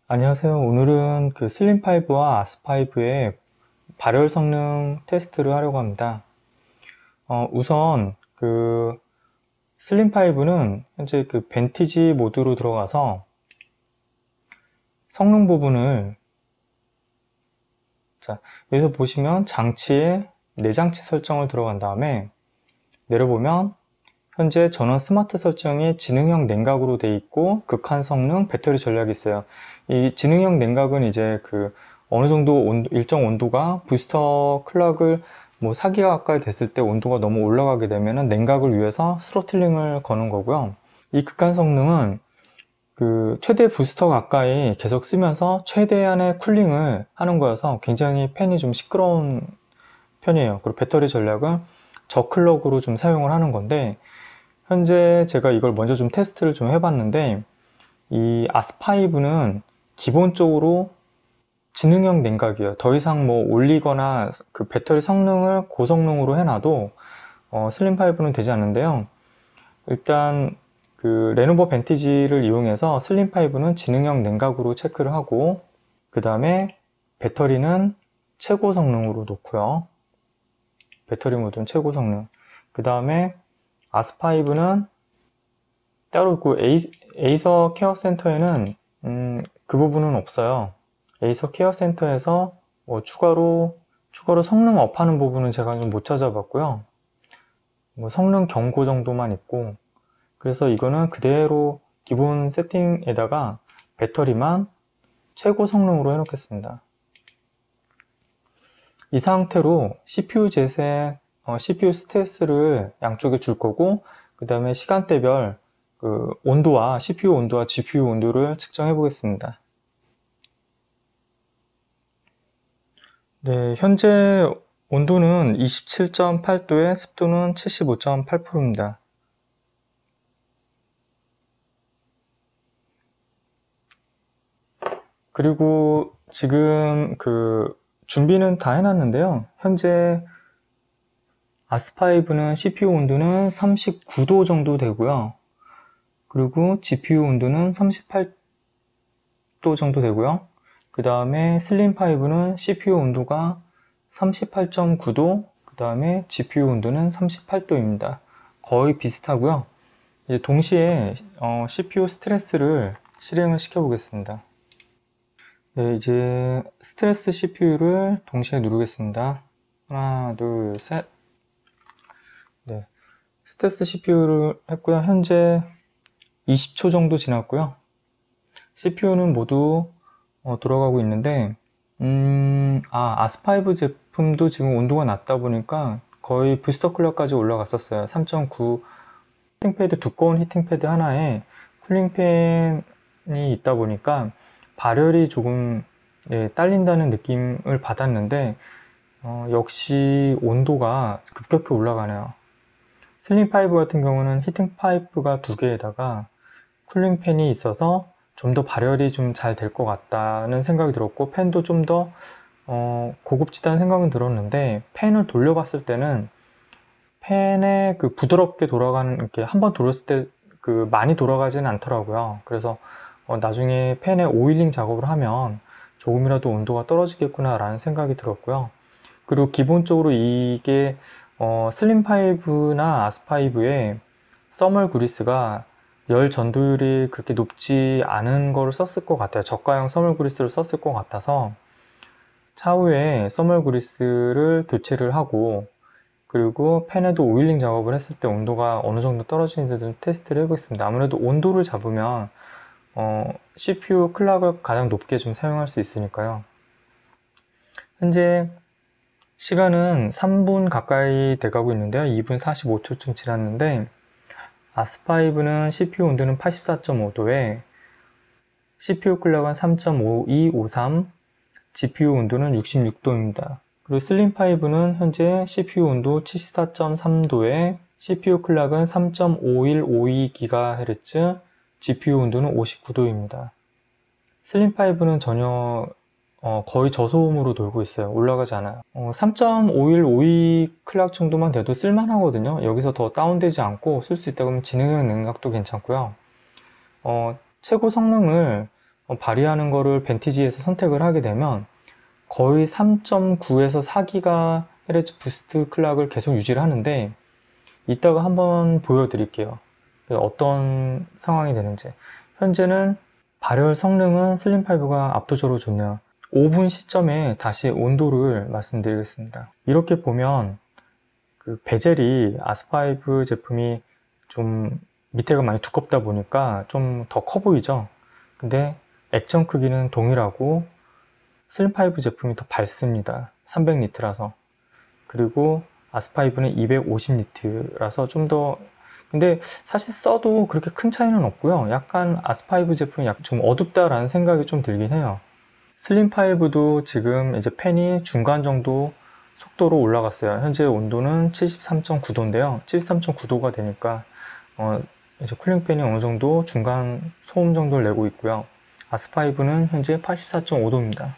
안녕하세요. 오늘은 그 슬림5와 아스5의 발열 성능 테스트를 하려고 합니다. 우선 그 슬림5는 현재 그 벤티지 모드로 들어가서 성능 부분을 여기서 보시면 장치에 내장치 설정을 들어간 다음에 내려보면 현재 전원 스마트 설정이 지능형 냉각으로 되어 있고 극한 성능 배터리 전략이 있어요. 이 지능형 냉각은 이제 그 어느 정도 일정 온도가 부스터 클럭을 뭐 4기가 가까이 됐을 때 온도가 너무 올라가게 되면은 냉각을 위해서 스로틀링을 거는 거고요. 이 극한 성능은 그 최대 부스터 가까이 계속 쓰면서 최대한의 쿨링을 하는 거여서 굉장히 팬이 좀 시끄러운 편이에요. 그리고 배터리 전략은 저클럭으로 좀 사용을 하는 건데, 현재 제가 이걸 먼저 좀 테스트를 좀 해봤는데, 이 아스5는 기본적으로 지능형 냉각이에요. 더 이상 뭐 올리거나 그 배터리 성능을 고성능으로 해놔도 슬림5는 되지 않는데요. 일단 그 레노버 벤티지를 이용해서 슬림5는 지능형 냉각으로 체크를 하고, 그 다음에 배터리는 최고 성능으로 놓고요. 배터리 모드는 최고 성능. 그 다음에 아스5는 따로 있고, 에이서 케어 센터에는 그 부분은 없어요. 에이서 케어 센터에서 뭐 추가로 성능 업하는 부분은 제가 좀 못 찾아봤고요. 뭐 성능 경고 정도만 있고, 그래서 이거는 그대로 기본 세팅에다가 배터리만 최고 성능으로 해놓겠습니다. 이 상태로 CPU 재생, CPU 스트레스를 양쪽에 줄 거고, 그 다음에 시간대별 그 온도와 CPU 온도와 GPU 온도를 측정해 보겠습니다. 네, 현재 온도는 27.8도에 습도는 75.8%입니다. 그리고 지금 그 준비는 다 해놨는데요. 현재 아스5는 CPU 온도는 39도 정도 되고요. 그리고 GPU 온도는 38도 정도 되고요. 그 다음에 슬림5는 CPU 온도가 38.9도, 그 다음에 GPU 온도는 38도입니다. 거의 비슷하고요. 이제 동시에 CPU 스트레스를 실행을 시켜 보겠습니다. 네, 이제 스트레스 CPU를 동시에 누르겠습니다. 하나, 둘, 셋. 네, 스트레스 CPU를 했고요. 현재 20초 정도 지났고요. CPU는 모두 돌아가고 있는데, 아스5 제품도 지금 온도가 낮다 보니까 거의 부스터 클럭까지 올라갔었어요. 3.9 히팅패드, 두꺼운 히팅패드 하나에 쿨링팬이 있다 보니까 발열이 조금 딸린다는 느낌을 받았는데, 역시 온도가 급격히 올라가네요. 슬림5 같은 경우는 히팅 파이프가 2개에다가 쿨링팬이 있어서 좀 더 발열이 좀 잘 될 것 같다는 생각이 들었고, 팬도 좀 더 고급지다는 생각은 들었는데, 팬을 돌려봤을 때는 팬에 그 부드럽게 돌아가는, 이렇게 한번 돌렸을 때 그 많이 돌아가지는 않더라고요. 그래서 나중에 팬에 오일링 작업을 하면 조금이라도 온도가 떨어지겠구나 라는 생각이 들었고요. 그리고 기본적으로 이게 슬림5나 아스5의 서멀 그리스가 열 전도율이 그렇게 높지 않은 거를 썼을 것 같아요. 저가형 서멀 그리스를 썼을 것 같아서 차후에 서멀 그리스를 교체를 하고, 그리고 팬에도 오일링 작업을 했을 때 온도가 어느 정도 떨어지는지 좀 테스트를 해보겠습니다. 아무래도 온도를 잡으면 CPU 클락을 가장 높게 좀 사용할 수 있으니까요. 현재 시간은 3분 가까이 돼가고 있는데요. 2분 45초쯤 지났는데, 아스5는 CPU 온도는 84.5도에 CPU 클락은 3.5253, GPU 온도는 66도입니다. 그리고 슬림5는 현재 CPU 온도 74.3도에 CPU 클락은 3.5152GHz, GPU 온도는 59도입니다. 슬림5는 전혀 거의 저소음으로 돌고 있어요. 올라가지 않아요. 3.5152 클락 정도만 돼도 쓸만하거든요. 여기서 더 다운되지 않고 쓸 수 있다고 하면 지능형 냉각도 괜찮고요. 최고 성능을 발휘하는 거를 벤티지에서 선택을 하게 되면 거의 3.9에서 4GHz 부스트 클락을 계속 유지를 하는데, 이따가 한번 보여드릴게요. 어떤 상황이 되는지. 현재는 발열 성능은 슬림5가 압도적으로 좋네요. 5분 시점에 다시 온도를 말씀드리겠습니다. 이렇게 보면 그 베젤이 아스5 제품이 좀 밑에가 많이 두껍다 보니까 좀 더 커 보이죠. 근데 액정 크기는 동일하고 슬림5 제품이 더 밝습니다. 300니트라서. 그리고 아스5는 250니트라서 좀 더, 근데 사실 써도 그렇게 큰 차이는 없고요. 약간 아스5 제품이 좀 어둡다라는 생각이 좀 들긴 해요. 슬림5도 지금 이제 팬이 중간 정도 속도로 올라갔어요. 현재 온도는 73.9도인데요. 73.9도가 되니까 이제 쿨링팬이 어느 정도 중간 소음 정도를 내고 있고요. 아스5는 현재 84.5도입니다.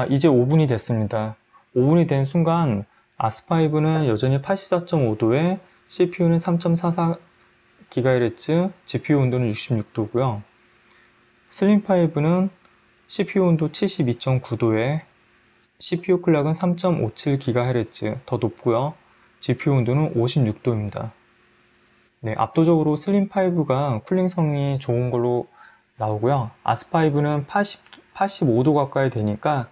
이제 5분이 됐습니다. 5분이 된 순간 아스5는 여전히 84.5도에 CPU는 3.44GHz, GPU 온도는 66도고요. 슬림5는 CPU 온도 72.9도에 CPU 클락은 3.57GHz 더 높고요. GPU 온도는 56도입니다. 네, 압도적으로 슬림5가 쿨링성이 좋은 걸로 나오고요. 아스5는 85도 가까이 되니까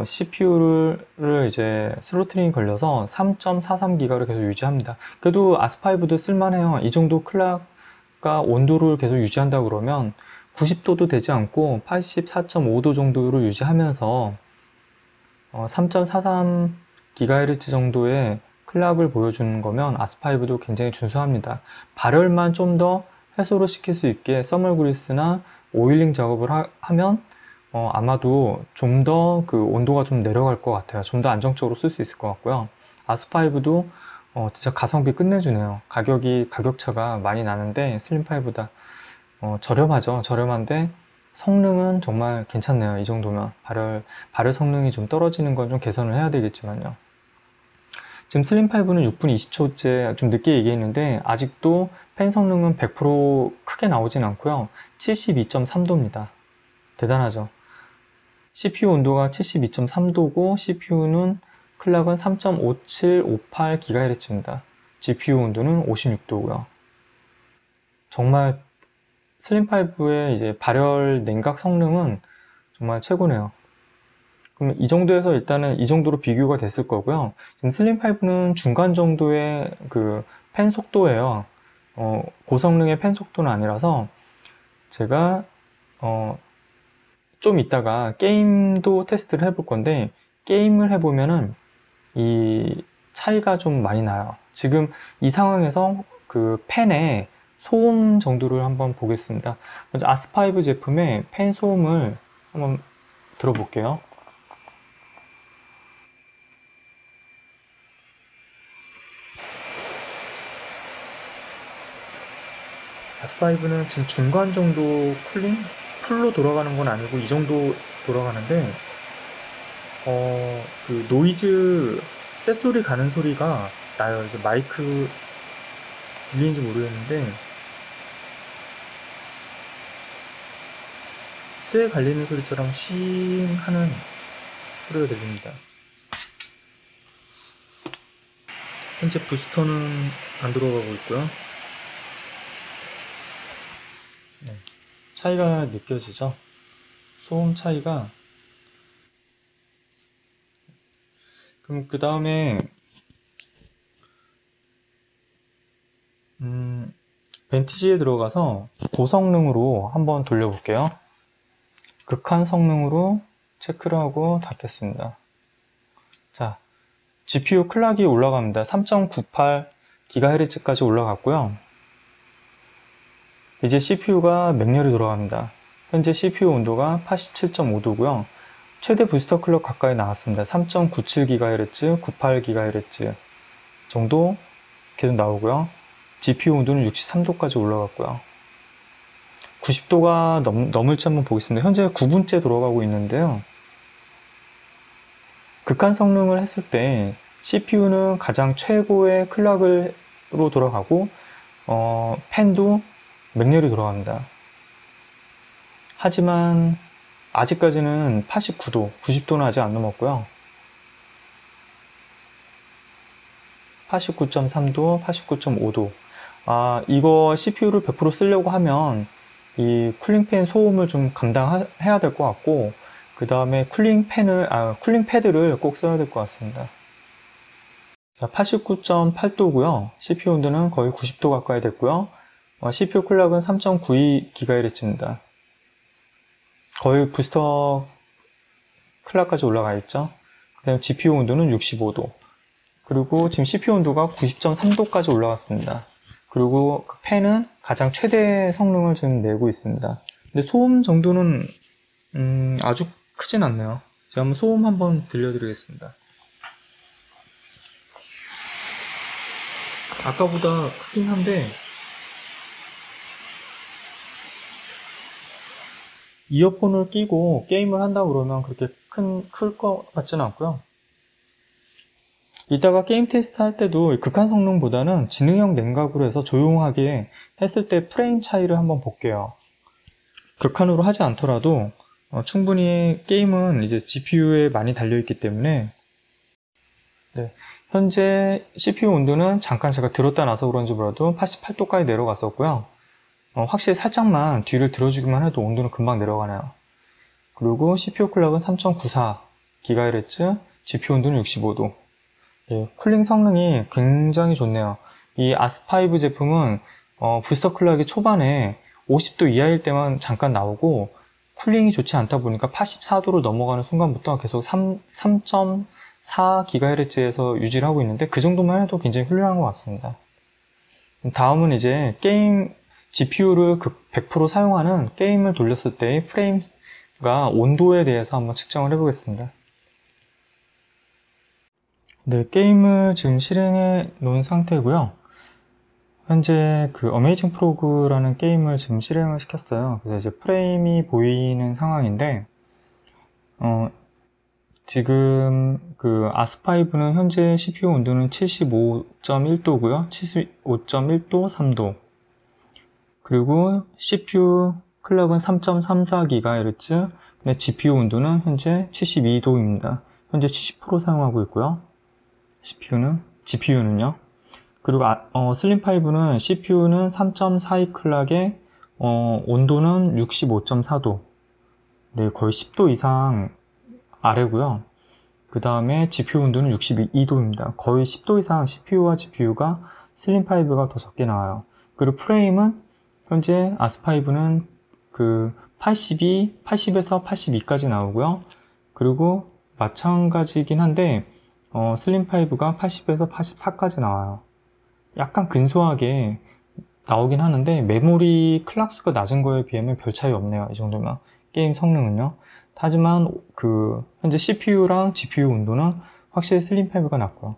CPU를 이제 스로틀링이 걸려서 3.43GHz를 계속 유지합니다. 그래도 아스5도 쓸만해요. 이 정도 클락과 온도를 계속 유지한다 그러면 90도도 되지 않고 84.5도 정도를 유지하면서 3.43GHz 정도의 클락을 보여주는 거면 아스5도 굉장히 준수합니다. 발열만 좀 더 해소를 시킬 수 있게 써멀 그리스나 오일링 작업을 하면 아마도 좀 더 그 온도가 좀 내려갈 것 같아요. 좀 더 안정적으로 쓸 수 있을 것 같고요. 아스5도 진짜 가성비 끝내주네요. 가격차가 많이 나는데 슬림5보다 저렴하죠. 저렴한데 성능은 정말 괜찮네요. 이 정도면 발열 성능이 좀 떨어지는 건 좀 개선을 해야 되겠지만요. 지금 슬림5는 6분 20초째 좀 늦게 얘기했는데 아직도 팬 성능은 100% 크게 나오진 않고요. 72.3도입니다. 대단하죠. CPU 온도가 72.3도고 CPU는 클락은 3.5758GHz입니다. GPU 온도는 56도고요. 정말 슬림5의 이제 발열 냉각 성능은 정말 최고네요. 그럼 이 정도에서 일단은 이 정도로 비교가 됐을 거고요. 지금 슬림5는 중간 정도의 그 팬 속도예요. 고성능의 팬 속도는 아니라서 제가 좀 이따가 게임도 테스트를 해볼 건데 게임을 해보면은 이 차이가 좀 많이 나요. 지금 이 상황에서 그 팬의 소음 정도를 한번 보겠습니다. 먼저 아스5 제품의 팬 소음을 한번 들어볼게요. 아스5는 지금 중간 정도 쿨링? 풀로 돌아가는 건 아니고 이 정도 돌아가는데 그 노이즈 쇳소리 가는 소리가 나요. 이게 마이크 들리는지 모르겠는데 쇠 갈리는 소리처럼 쉬잉 하는 소리가 들립니다. 현재 부스터는 안 들어가고 있고요. 네. 차이가 느껴지죠? 소음 차이가. 그럼 그 다음에 벤티지에 들어가서 고성능으로 한번 돌려볼게요. 극한 성능으로 체크를 하고 닫겠습니다. 자, GPU 클락이 올라갑니다. 3.98GHz까지 올라갔고요. 이제 CPU가 맥렬히 돌아갑니다. 현재 CPU 온도가 87.5도고요. 최대 부스터 클럭 가까이 나왔습니다. 3.97GHz, 98GHz 정도 계속 나오고요. GPU 온도는 63도까지 올라갔고요. 90도가 넘을지 한번 보겠습니다. 현재 9분째 돌아가고 있는데요. 극한 성능을 했을 때 CPU는 가장 최고의 클락으로 돌아가고 팬도 맥렬히 돌아갑니다. 하지만 아직까지는 89도, 90도는 아직 안 넘었고요. 89.3도, 89.5도. 이거 CPU를 100% 쓰려고 하면 이 쿨링팬 소음을 좀 감당해야 될 것 같고, 그 다음에 쿨링 패드를 꼭 써야 될 것 같습니다. 89.8도고요. CPU 온도는 거의 90도 가까이 됐고요. CPU 클락은 3.92GHz입니다. 거의 부스터 클락까지 올라가 있죠. 그다음 GPU 온도는 65도. 그리고 지금 CPU 온도가 90.3도까지 올라갔습니다. 그리고 그 팬은 가장 최대 성능을 지금 내고 있습니다. 근데 소음 정도는 아주 크진 않네요. 제가 한번 소음 한번 들려드리겠습니다. 아까보다 크긴 한데 이어폰을 끼고 게임을 한다 그러면 그렇게 클 것 같지는 않고요. 이따가 게임 테스트 할 때도 극한 성능보다는 지능형 냉각으로 해서 조용하게 했을 때 프레임 차이를 한번 볼게요. 극한으로 하지 않더라도 충분히 게임은 이제 GPU에 많이 달려있기 때문에 네, 현재 CPU 온도는 잠깐 제가 들었다 나서 그런지 몰라도 88도까지 내려갔었고요. 확실히 살짝만 뒤를 들어주기만 해도 온도는 금방 내려가네요. 그리고 CPU 클락은 3.94GHz, GPU 온도는 65도. 예, 쿨링 성능이 굉장히 좋네요. 이 아스5 제품은 부스터 클락이 초반에 50도 이하일 때만 잠깐 나오고 쿨링이 좋지 않다 보니까 84도를 넘어가는 순간부터 계속 3.4GHz에서 유지를 하고 있는데 그 정도만 해도 굉장히 훌륭한 것 같습니다. 다음은 이제 게임 GPU를 100% 사용하는 게임을 돌렸을 때의 프레임과 온도에 대해서 한번 측정을 해보겠습니다. 네, 게임을 지금 실행해 놓은 상태고요. 현재 그 어메이징 프로그라는 게임을 지금 실행을 시켰어요. 그래서 이제 프레임이 보이는 상황인데, 지금 그 아스5는 현재 CPU 온도는 75.1도고요. 75.1도 3도. 그리고 CPU 클럭은 3.34GHz, 근데 GPU 온도는 현재 72도입니다. 현재 70% 사용하고 있고요. GPU는요. 그리고 슬림5는 CPU는 3.42 클락에 온도는 65.4도. 네, 거의 10도 이상 아래고요. 그 다음에 GPU 온도는 62도입니다. 거의 10도 이상 CPU와 GPU가 슬림5가 더 적게 나와요. 그리고 프레임은 현재 아스5는 그 80에서 82까지 나오고요. 그리고 마찬가지긴 한데 슬림5가 80에서 84까지 나와요. 약간 근소하게 나오긴 하는데 메모리 클락수가 낮은 거에 비하면 별 차이 없네요. 이 정도면 게임 성능은요. 하지만 그 현재 CPU랑 GPU 온도는 확실히 슬림5가 낫고요.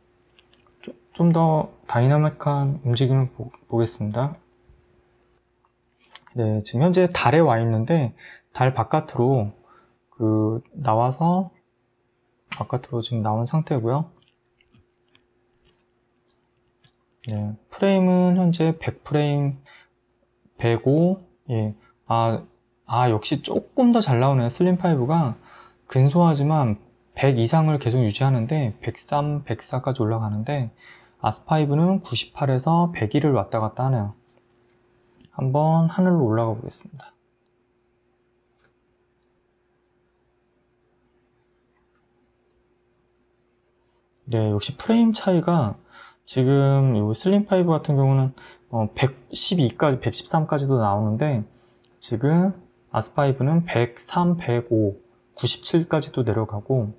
좀 더 다이나믹한 움직임을 보겠습니다. 네, 지금 현재 달에 와 있는데 달 바깥으로 나와서 바깥으로 지금 나온 상태고요. 네, 프레임은 현재 100프레임 105. 예. 역시 조금 더 잘 나오네요. 슬림5가 근소하지만 100 이상을 계속 유지하는데 103, 104까지 올라가는데 아스5는 98에서 101을 왔다 갔다 하네요. 한번 하늘로 올라가 보겠습니다. 네, 역시 프레임 차이가 지금 이 슬림5 같은 경우는 112까지, 113까지도 나오는데 지금 아스5는 103, 105, 97까지도 내려가고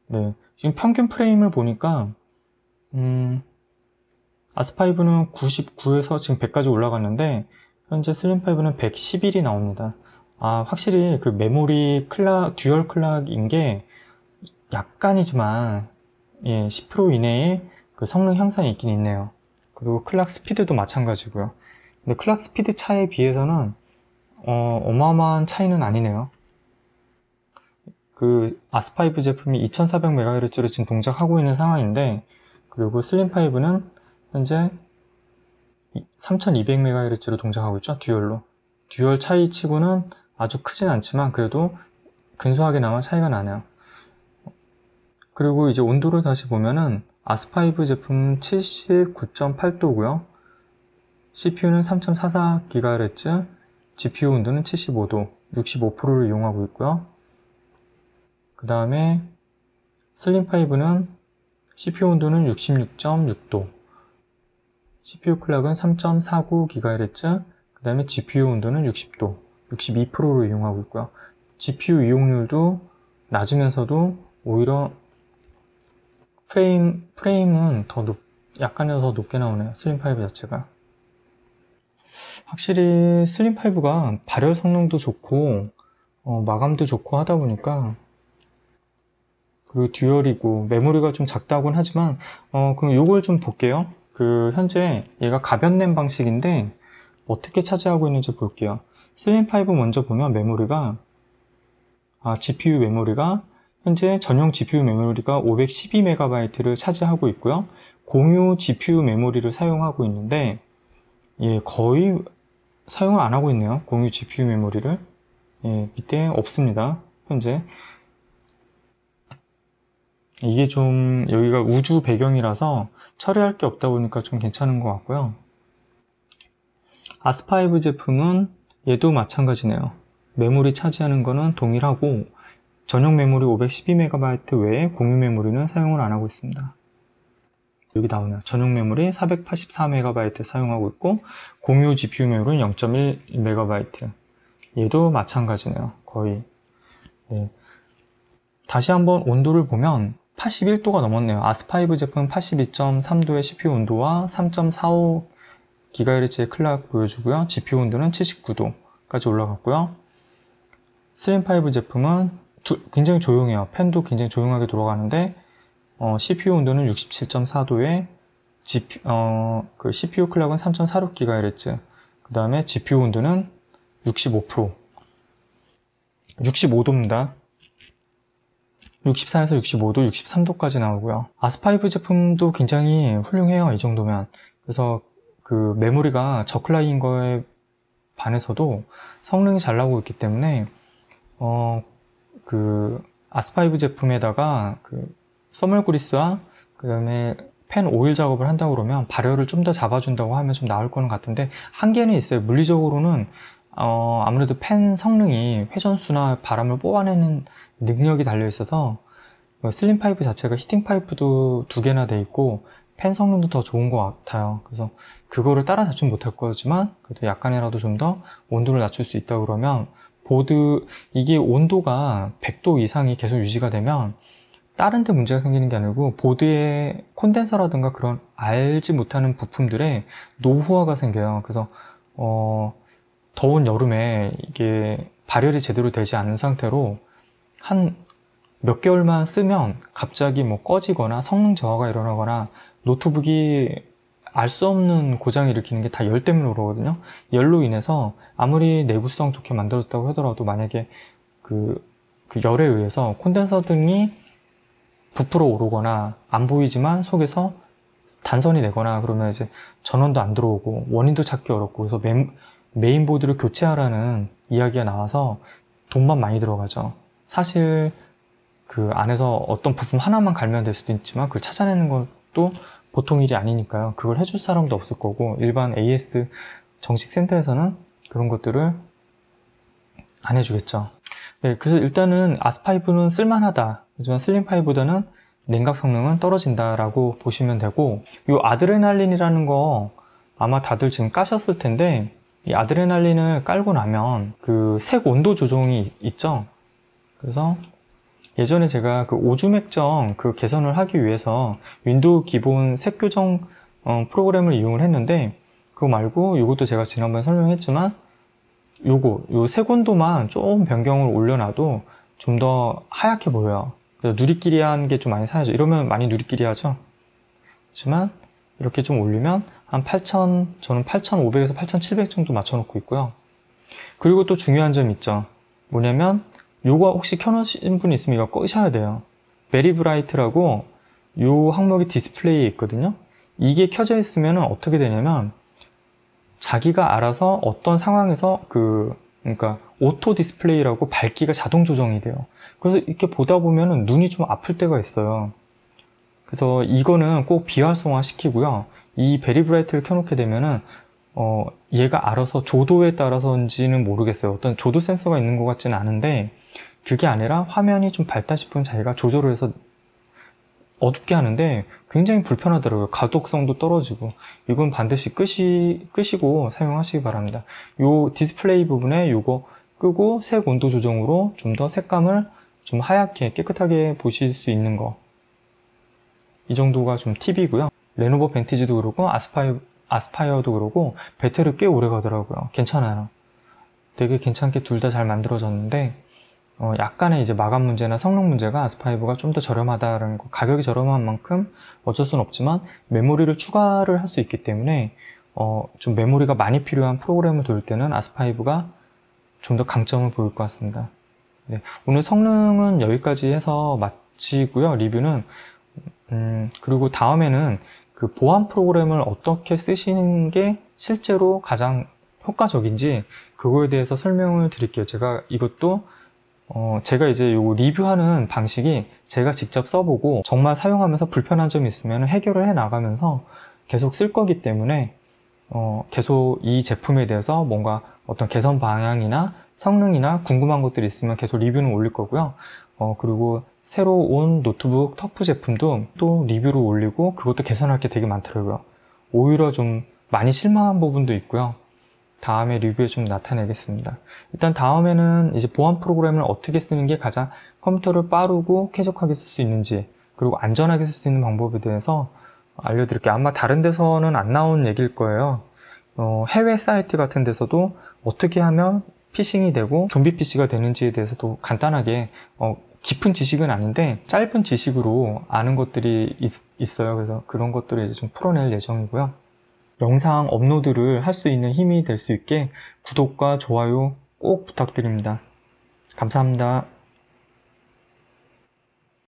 네, 지금 평균 프레임을 보니까 아스5는 99에서 지금 100까지 올라갔는데 현재 슬림5는 111이 나옵니다. 확실히 그 메모리 듀얼 클락인 게 약간이지만 10% 이내에 그 성능 향상이 있긴 있네요. 그리고 클락 스피드도 마찬가지고요. 근데 클락 스피드 차이에 비해서는 어마어마한 차이는 아니네요. 그 아스5 제품이 2400MHz로 지금 동작하고 있는 상황인데 그리고 슬림5는 현재 3200MHz로 동작하고 있죠. 듀얼로. 듀얼 차이 치고는 아주 크진 않지만 그래도 근소하게나마 차이가 나네요. 그리고 이제 온도를 다시 보면은 아스5 제품은 79.8도고요. CPU는 3.44GHz, GPU 온도는 75도, 65%를 이용하고 있고요. 그 다음에 슬림5는 CPU 온도는 66.6도, CPU 클락은 3.49GHz, 그 다음에 GPU 온도는 60도, 62%를 이용하고 있고요. GPU 이용률도 낮으면서도 오히려 프레임은 약간이라도 더 높게 나오네요. 슬림5 자체가. 확실히 슬림5가 발열 성능도 좋고 마감도 좋고 하다 보니까, 그리고 듀얼이고 메모리가 좀 작다고는 하지만 그럼 요걸 좀 볼게요. 현재 얘가 가변냄 방식인데 어떻게 차지하고 있는지 볼게요. 슬림5 먼저 보면 메모리가 GPU 메모리가 현재 전용 GPU 메모리가 512MB를 차지하고 있고요. 공유 GPU 메모리를 사용하고 있는데 거의 사용을 안 하고 있네요. 공유 GPU 메모리를. 밑에 없습니다. 현재. 이게 좀 여기가 우주 배경이라서 처리할 게 없다 보니까 좀 괜찮은 것 같고요. 아스5 제품은 얘도 마찬가지네요. 메모리 차지하는 거는 동일하고 전용 메모리 512MB 외에 공유 메모리는 사용을 안 하고 있습니다. 여기 나오네요. 전용 메모리 484MB 사용하고 있고 공유 GPU 메모리는 0.1MB. 얘도 마찬가지네요. 거의. 다시 한번 온도를 보면 81도가 넘었네요. 아스5 제품 82.3도의 CPU 온도와 3.45GHz의 클락 보여주고요. GPU 온도는 79도까지 올라갔고요. 슬림5 제품은 굉장히 조용해요. 팬도 굉장히 조용하게 돌아가는데 CPU 온도는 67.4도에 CPU 클락은 3.46GHz, 그 다음에 GPU 온도는 65도입니다. 64에서 65도, 63도까지 나오고요. 아스5 제품도 굉장히 훌륭해요. 이 정도면. 그래서 메모리가 저클락인 거에 반해서도 성능이 잘 나오고 있기 때문에 아스5 제품에다가 써멀 그리스와 그 다음에 펜 오일 작업을 한다고 그러면 발열을 좀 더 잡아준다고 하면 좀 나을 거는 같은데, 한계는 있어요. 물리적으로는 아무래도 펜 성능이 회전수나 바람을 뽑아내는 능력이 달려 있어서 슬림5 자체가 히팅 파이프도 2개나 돼 있고 펜 성능도 더 좋은 것 같아요. 그래서 그거를 따라잡지 못할 거지만 그래도 약간이라도 좀 더 온도를 낮출 수 있다 그러면 이게 온도가 100도 이상이 계속 유지가 되면 다른 데 문제가 생기는 게 아니고 보드의 콘덴서라든가 그런 알지 못하는 부품들에 노후화가 생겨요. 그래서 더운 여름에 이게 발열이 제대로 되지 않은 상태로 한 몇 개월만 쓰면 갑자기 꺼지거나 성능 저하가 일어나거나 노트북이 알 수 없는 고장을 일으키는 게 다 열 때문에 그러거든요. 열로 인해서 아무리 내구성 좋게 만들었다고 하더라도 만약에 그 열에 의해서 콘덴서 등이 부풀어 오르거나 안 보이지만 속에서 단선이 되거나 그러면 이제 전원도 안 들어오고 원인도 찾기 어렵고, 그래서 메인보드를 교체하라는 이야기가 나와서 돈만 많이 들어가죠. 사실 그 안에서 어떤 부품 하나만 갈면 될 수도 있지만 그걸 찾아내는 것도 보통 일이 아니니까요. 그걸 해줄 사람도 없을 거고, 일반 AS 정식 센터에서는 그런 것들을 안 해주겠죠. 그래서 일단은 아스5는 쓸만하다. 하지만 슬림5보다는 냉각 성능은 떨어진다라고 보시면 되고, 이 아드레날린이라는 거 아마 다들 지금 까셨을 텐데, 이 아드레날린을 깔고 나면 색 온도 조정이 있죠. 그래서 예전에 제가 오줌액정 개선을 하기 위해서 윈도우 기본 색 교정 프로그램을 이용을 했는데, 그거 말고 이것도 제가 지난번에 설명했지만 요 색 온도만 조금 변경을 올려놔도 좀 더 하얗게 보여요. 그래서 누리끼리한 게 좀 많이 사야죠. 이러면 많이 누리끼리하죠. 하지만 이렇게 좀 올리면 한 8,000, 저는 8,500에서 8,700 정도 맞춰놓고 있고요. 그리고 또 중요한 점이 있죠. 뭐냐면 요거 혹시 켜놓으신 분이 있으면 이거 끄셔야 돼요. 베리브라이트라고 요 항목이 디스플레이에 있거든요. 이게 켜져 있으면 어떻게 되냐면 자기가 알아서 어떤 상황에서 그러니까 오토 디스플레이라고 밝기가 자동 조정이 돼요. 그래서 이렇게 보다 보면 눈이 좀 아플 때가 있어요. 그래서 이거는 꼭 비활성화 시키고요. 이 베리브라이트를 켜놓게 되면은 얘가 알아서 조도에 따라서인지는 모르겠어요. 어떤 조도 센서가 있는 것 같지는 않은데, 그게 아니라 화면이 좀 밝다 싶으면 자기가 조절을 해서 어둡게 하는데 굉장히 불편하더라고요. 가독성도 떨어지고. 이건 반드시 끄시고 사용하시기 바랍니다. 요 디스플레이 부분에 요거 끄고 색 온도 조정으로 좀 더 색감을 좀 하얗게 깨끗하게 보실 수 있는 거, 이 정도가 좀 팁이고요. 레노버 벤티지도 그렇고 아스파이어도 그렇고 배터리 꽤 오래 가더라고요. 괜찮아요. 되게 괜찮게 둘 다 잘 만들어졌는데, 약간의 이제 마감 문제나 성능 문제가 아스파이브가 좀 더 저렴하다는 거, 가격이 저렴한 만큼 어쩔 수는 없지만 메모리를 추가를 할 수 있기 때문에 좀 메모리가 많이 필요한 프로그램을 돌릴 때는 아스파이브가 좀 더 강점을 보일 것 같습니다. 네, 오늘 성능은 여기까지 해서 마치고요. 리뷰는 그리고 다음에는 그 보안 프로그램을 어떻게 쓰시는 게 실제로 가장 효과적인지 그거에 대해서 설명을 드릴게요. 제가 이것도 제가 이제 요 리뷰하는 방식이 제가 직접 써보고 정말 사용하면서 불편한 점이 있으면 해결을 해 나가면서 계속 쓸 거기 때문에 계속 이 제품에 대해서 뭔가 어떤 개선 방향이나 성능이나 궁금한 것들이 있으면 계속 리뷰는 올릴 거고요. 그리고 새로 온 노트북 터프 제품도 또 리뷰로 올리고 그것도 개선할 게 되게 많더라고요. 오히려 좀 많이 실망한 부분도 있고요. 다음에 리뷰에 좀 나타내겠습니다. 일단 다음에는 이제 보안 프로그램을 어떻게 쓰는 게 가장 컴퓨터를 빠르고 쾌적하게 쓸 수 있는지, 그리고 안전하게 쓸 수 있는 방법에 대해서 알려드릴게요. 아마 다른 데서는 안 나온 얘기일 거예요. 해외 사이트 같은 데서도 어떻게 하면 피싱이 되고 좀비 PC가 되는지에 대해서도 간단하게 깊은 지식은 아닌데 짧은 지식으로 아는 것들이 있어요. 그래서 그런 것들을 이제 좀 풀어낼 예정이고요. 영상 업로드를 할 수 있는 힘이 될 수 있게 구독과 좋아요 꼭 부탁드립니다. 감사합니다.